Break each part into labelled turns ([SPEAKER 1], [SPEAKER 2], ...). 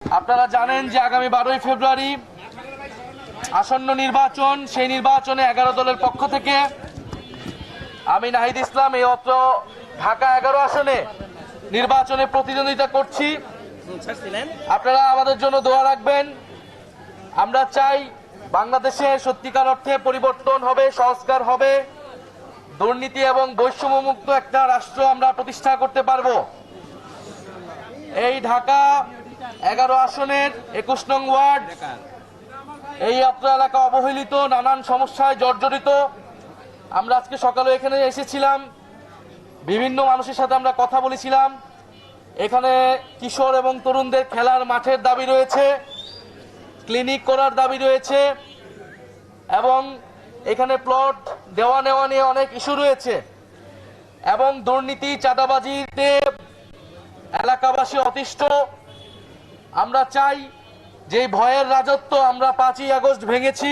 [SPEAKER 1] আপনারা জানেন যে আগামী 12ই ফেব্রুয়ারি আসন্ন নির্বাচন। সেই নির্বাচনে 11 দলের পক্ষ থেকে আমি নাহিদ ইসলাম এই অত্র ঢাকা 11 আসনে নির্বাচনে প্রতিদ্বন্দ্বিতা করছি। আপনারা আমাদের জন্য দোয়া রাখবেন। আমরা চাই বাংলাদেশে সত্যিকার অর্থে পরিবর্তন হবে, সংস্কার হবে, দুর্নীতি এবং বৈষম্যমুক্ত একটা রাষ্ট্র আমরা প্রতিষ্ঠা করতে পারবো। এই ঢাকা 11 আসনের 21 নং ওয়ার্ড, এই অত্র এলাকা অবহেলিত, নানান সমস্যায় জর্জরিত। আমরা আজকে সকালে এখানে এসেছিলাম, বিভিন্ন মানুষের সাথে আমরা কথা বলেছিলাম। এখানে কিশোর এবং তরুণদের খেলার মাঠের দাবি রয়েছে, ক্লিনিক করার দাবি রয়েছে এবং এখানে প্লট দেওয়া নেওয়া নিয়ে অনেক ইস্যু রয়েছে এবং দুর্নীতি চাঁদাবাজিতে এলাকাবাসী অতিষ্ঠ। আমরা চাই যে ভয়ের রাজত্ব আমরা 5ই আগস্ট ভেঙেছি,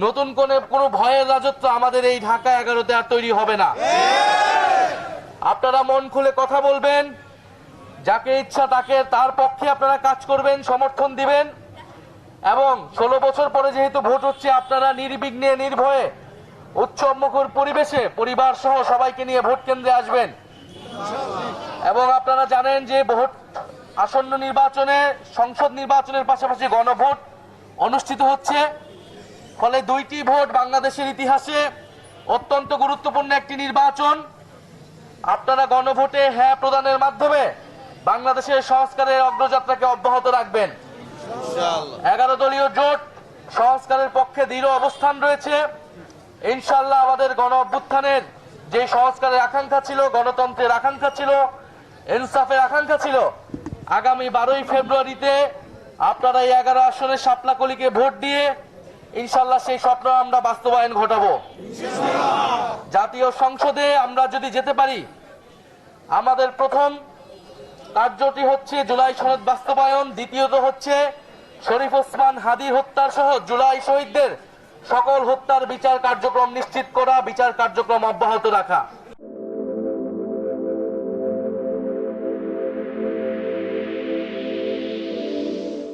[SPEAKER 1] নতুন কোনো ভয়ের রাজত্ব আমাদের এই ঢাকা 11তে আর তৈরি হবে না। আপনারা মন খুলে কথা বলবেন, যাকে ইচ্ছা তাকে তার পক্ষে আপনারা কাজ করবেন, সমর্থন দিবেন এবং 16 বছর পরে যেহেতু ভোট হচ্ছে, আপনারা নির্বিঘ্নে নির্ভয়ে উৎসবমুখর পরিবেশে পরিবার সহ সবাইকে নিয়ে ভোট কেন্দ্রে আসবেন। এবং আপনারা জানেন যে ভোট আসন্ন নির্বাচনে সংসদ নির্বাচনের পাশাপাশি গণভোট অনুষ্ঠিত হচ্ছে। ফলে 2টি ভোট বাংলাদেশের ইতিহাসে অত্যন্ত গুরুত্বপূর্ণ একটি নির্বাচন। আপনারা গণভোটে হ্যাঁ প্রদানের মাধ্যমে বাংলাদেশের সংস্কারের অগ্রযাত্রাকে অব্যাহত রাখবেন। 11 দলীয় জোট সংস্কারের পক্ষে দৃঢ় অবস্থান রয়েছে। ইনশাআল্লাহ আমাদের গণ অভ্যুত্থানের যে সংস্কারের আকাঙ্ক্ষা ছিল, গণতন্ত্রের আকাঙ্ক্ষা ছিল, ইনসাফের আকাঙ্ক্ষা ছিল, আগামী 12ই ফেব্রুয়ারিতে আপনারা এই 11 আসনের শাপলাকলিকে ভোট দিয়ে ইনশাআল্লাহ সেই স্বপ্ন আমরা বাস্তবায়ন ঘটাবো। জাতীয় সংসদে আমরা যদি যেতে পারি, আমাদের প্রথম কার্যটি হচ্ছে জুলাই সনদ বাস্তবায়ন, দ্বিতীয়ত হচ্ছে শরীফ ওসমান হাদির হত্যার সহ জুলাই শহীদদের সকল হত্যার বিচার কার্যক্রম নিশ্চিত করা, বিচার কার্যক্রম অব্যাহত রাখা।